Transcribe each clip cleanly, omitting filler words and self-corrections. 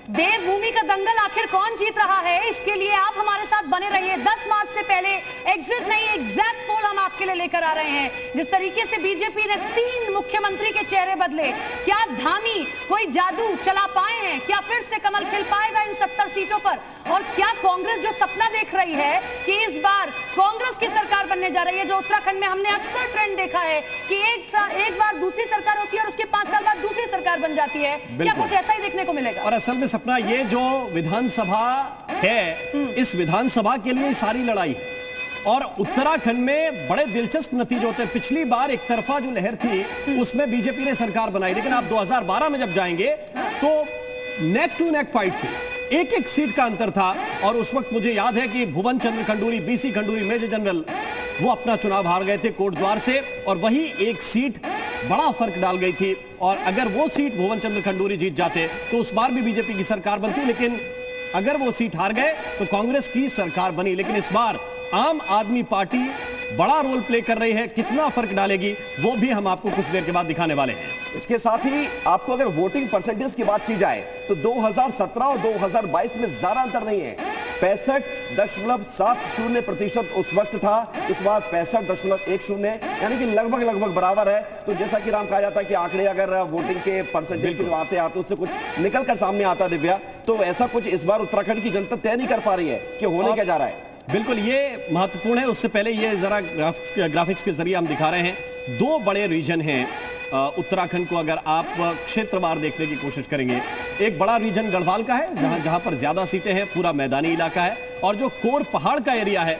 देवभूमि का दंगल आखिर कौन जीत रहा है, इसके लिए आप हमारे साथ बने रहिए। 10 मार्च से पहले एग्जिट नहीं, एग्जैक्ट पोल हम आपके लिए लेकर आ रहे हैं। जिस तरीके से बीजेपी ने 3 मुख्यमंत्री के चेहरे बदले, क्या धामी कोई जादू चला पाए हैं? क्या फिर से कमल खिल पाएगा इन 70 सीटों पर? और क्या कांग्रेस जो सपना देख रही है कि इस बार कांग्रेस की सरकार बनने जा रही है, जो उत्तराखंड में हमने अक्सर ट्रेंड देखा है कि एक बार दूसरी सरकार होती है और उसके 5 साल बाद दूसरी सरकार बन जाती है, क्या कुछ ऐसा ही देखने को मिलेगा? और असल में सपना, ये जो विधानसभा है, इस विधानसभा के लिए सारी लड़ाई है और उत्तराखंड में बड़े दिलचस्प नतीजे होते हैं। पिछली बार एक तरफा जो लहर थी उसमें बीजेपी ने सरकार बनाई, लेकिन आप 2012 में जब जाएंगे तो नेक टू नेक फाइट थी, एक सीट का अंतर था। और उस वक्त मुझे याद है कि Bhuvan Chandra Khanduri, BC Khanduri major general, वो अपना चुनाव हार गए थे कोटद्वार से और वही एक सीट बड़ा फर्क डाल गई थी। और अगर वो सीट भुवन चंद्र खंडूरी जीत जाते तो उस बार भी बीजेपी की सरकार बनती, लेकिन अगर वो सीट हार गए तो कांग्रेस की सरकार बनी। लेकिन इस बार आम आदमी पार्टी बड़ा रोल प्ले कर रही है, कितना फर्क डालेगी वो भी हम आपको कुछ देर के बाद दिखाने वाले हैं। इसके साथ ही आपको अगर वोटिंग परसेंटेज की बात की जाए तो 2017 और 2022 में ज्यादा अंतर नहीं है। 65.70% उस वक्त था, इस बार 65.10, यानी कि लगभग बराबर है। तो जैसा कि राम कहा जाता है कि आंकड़े अगर वोटिंग के परसेंटेज की बातें आते उससे कुछ निकल कर सामने आता दिव्या, तो ऐसा कुछ इस बार उत्तराखंड की जनता तय नहीं कर पा रही है कि होने क्या जा रहा है। बिल्कुल, ये महत्वपूर्ण है। उससे पहले ये जरा ग्राफिक्स के जरिए हम दिखा रहे हैं। 2 बड़े रीजन हैं उत्तराखंड को अगर आप क्षेत्रवार देखने की कोशिश करेंगे। एक बड़ा रीजन गढ़वाल का है जहां पर ज्यादा सीटें हैं, पूरा मैदानी इलाका है, और जो कोर पहाड़ का एरिया है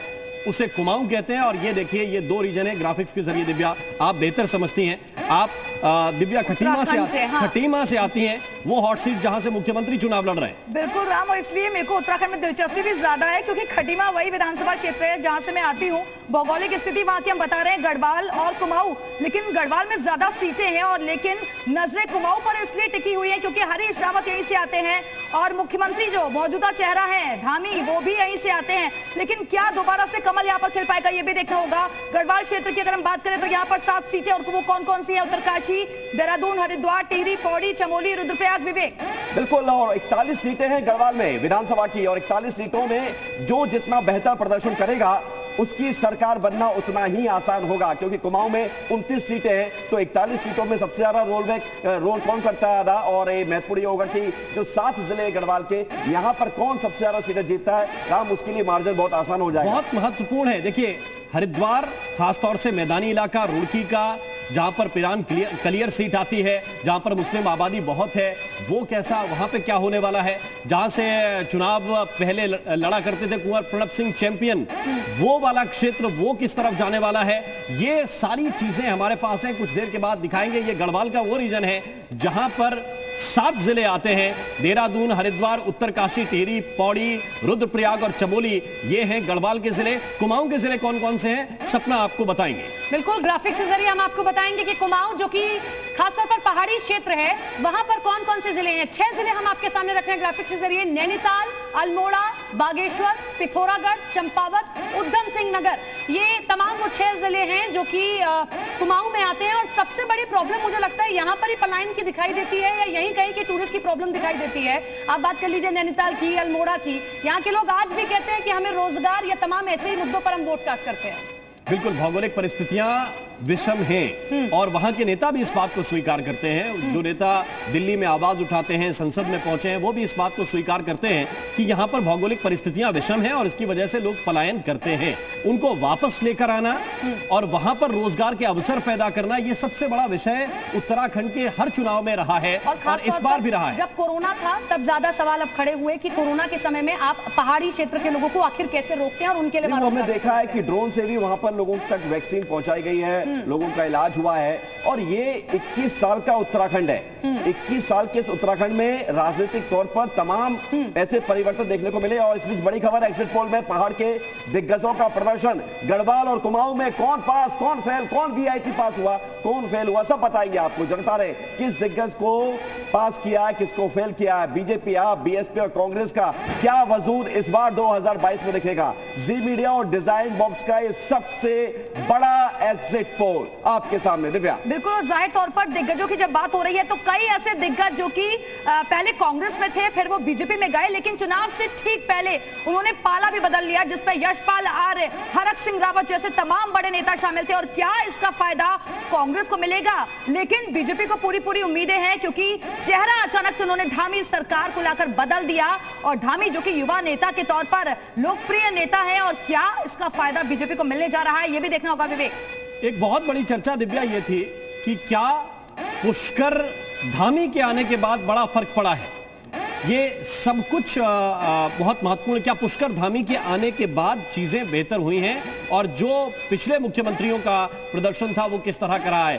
उसे कुमाऊं कहते हैं। और ये देखिए, ये 2 रीजन है। ग्राफिक्स के जरिए दिव्या आप बेहतर समझती हैं। आप दिव्या खटीमा से आती हैं, वो हॉट सीट जहां से मुख्यमंत्री चुनाव लड़ रहे हैं। बिल्कुल राम, और इसलिए मेरे को उत्तराखंड में दिलचस्पी भी ज्यादा है क्योंकि खटीमा वही विधानसभा क्षेत्र है जहां से मैं आती हूँ। भौगोलिक स्थिति वहां की हम बता रहे हैं, गढ़वाल और कुमाऊं, लेकिन गढ़वाल में ज्यादा सीटें हैं और लेकिन नजरें कुमाऊं पर इसलिए टिकी हुई है क्योंकि हरीश रावत यहीं से आते हैं और मुख्यमंत्री जो मौजूदा चेहरा है धामी, वो भी यहीं से आते हैं। लेकिन क्या दोबारा से कमल यहाँ पर खिल पाएगा, ये भी देखना होगा। गढ़वाल क्षेत्र की अगर हम बात करें तो यहाँ पर 7 सीटें, और वो कौन कौन सी है? उत्तरकाशी, देहरादून, हरिद्वार, टिहरी, पौड़ी, चमोली, रुद्रप्रयाग, विवेक। बिल्कुल, और 41 सीटें हैं गढ़वाल में विधानसभा की, और 41 सीटों में जो जितना बेहतर प्रदर्शन करेगा उसकी सरकार बनना उतना ही आसान होगा, क्योंकि कुमाऊं में 29 सीटें हैं। तो 41 सीटों में सबसे ज्यादा रोल कौन करता है अदा, और ये महत्वपूर्ण होगा कि जो 7 जिले गढ़वाल के, यहाँ पर कौन सबसे ज्यादा सीटें जीतता है, काम उसके लिए मार्जिन बहुत आसान हो जाएगा। बहुत महत्वपूर्ण है। देखिए, हरिद्वार खासतौर से मैदानी इलाका, रुड़की का, जहां पर पिरान कलियर सीट आती है, जहां पर मुस्लिम आबादी बहुत है, वो कैसा, वहां पे क्या होने वाला है? जहां से चुनाव पहले लड़ा करते थे कुंवर प्रणब सिंह चैंपियन, वो वाला क्षेत्र वो किस तरफ जाने वाला है? ये सारी चीजें हमारे पास हैं, कुछ देर के बाद दिखाएंगे। ये गढ़वाल का वो रीजन है जहां पर 7 जिले आते हैं, देहरादून, हरिद्वार, उत्तरकाशी, टिहरी, पौड़ी, रुद्रप्रयाग और चमोली, ये हैं गढ़वाल के जिले। कुमाऊं के जिले कौन कौन से हैं, सपना आपको बताएंगे। बिल्कुल, ग्राफिक्स के जरिए हम आपको बताएंगे कि कुमाऊं जो कि खासतौर पर पहाड़ी क्षेत्र है, वहां पर कौन कौन से जिले हैं। 6 जिले हम आपके सामने रख रहे हैं ग्राफिक्स के जरिए: नैनीताल, अल्मोड़ा, बागेश्वर, पिथौरागढ़, चंपावत, उधम सिंह नगर। ये तमाम वो 6 जिले हैं जो कि कुमाऊं में आते हैं। और सबसे बड़ी प्रॉब्लम मुझे लगता है यहाँ पर ही पलायन की दिखाई देती है, या यहीं कहीं की टूरिस्ट की प्रॉब्लम दिखाई देती है। आप बात कर लीजिए नैनीताल की, अल्मोड़ा की, यहाँ के लोग आज भी कहते हैं कि हमें रोजगार या तमाम ऐसे ही मुद्दों पर हम वोट कास्ट करते हैं। बिल्कुल, भौगोलिक परिस्थितियां विषम हैं और वहां के नेता भी इस बात को स्वीकार करते हैं। जो नेता दिल्ली में आवाज उठाते हैं, संसद में पहुंचे हैं, वो भी इस बात को स्वीकार करते हैं कि यहां पर भौगोलिक परिस्थितियां विषम हैं और इसकी वजह से लोग पलायन करते हैं। उनको वापस लेकर आना और वहां पर रोजगार के अवसर पैदा करना, ये सबसे बड़ा विषय उत्तराखंड के हर चुनाव में रहा है और इस बार भी रहा है। जब कोरोना था तब ज्यादा सवाल अब खड़े हुए कि कोरोना के समय में आप पहाड़ी क्षेत्र के लोगों को आखिर कैसे रोकते हैं और उनके लिए हमने देखा है कि ड्रोन से भी वहां पर लोगों तक वैक्सीन पहुंचाई गई है, लोगों का इलाज हुआ है। और ये 21 साल का उत्तराखंड है। 21 साल के इस उत्तराखंड में राजनीतिक तौर पर तमाम ऐसे परिवर्तन देखने को मिले। और इस बीच बड़ी खबर, एग्जिट पोल में पहाड़ के दिग्गजों का प्रदर्शन, गढ़वाल और कुमाऊं में कौन पास, कौन फेल, कौन वीआईपी पास हुआ, कौन फेल हुआ, सब बताएंगे आपको। जनता ने किस दिग्गज को पास किया है, किसको फेल किया है। बीजेपी, आप, बीएसपी और कांग्रेस का क्या वजूद इस बार 2022 में दिखेगा। जी मीडिया और डिजाइन बॉक्स का ये सबसे बड़ा एग्जिट पोल आपके सामने। दिव्या, बिल्कुल, और जाहिर तौर पर दिग्गजों की जब बात हो रही है तो कई ऐसे दिग्गज जो कि पहले कांग्रेस में थे, फिर वो बीजेपी में गए, लेकिन चुनाव से ठीक पहले उन्होंने पाला भी बदल लिया, जिसमें यशपाल आर्य, हरक सिंह रावत जैसे तमाम बड़े नेता शामिल थे। और क्या इसका फायदा कांग्रेस को मिलेगा? लेकिन बीजेपी को पूरी उम्मीदें हैं, क्योंकि चेहरा अचानक से उन्होंने धामी सरकार को लाकर बदल दिया, और धामी जो कि युवा नेता के तौर पर लोकप्रिय नेता है। और क्या इसका फायदा बीजेपी को मिलने जा रहा है, यह भी देखना होगा विवेक। एक बहुत बड़ी चर्चा दिव्या ये थी कि क्या पुष्कर धामी के आने के बाद बड़ा फर्क पड़ा है, ये सब कुछ बहुत महत्वपूर्ण। क्या पुष्कर धामी के आने के बाद चीजें बेहतर हुई हैं, और जो पिछले मुख्यमंत्रियों का प्रदर्शन था वो किस तरह का रहा है?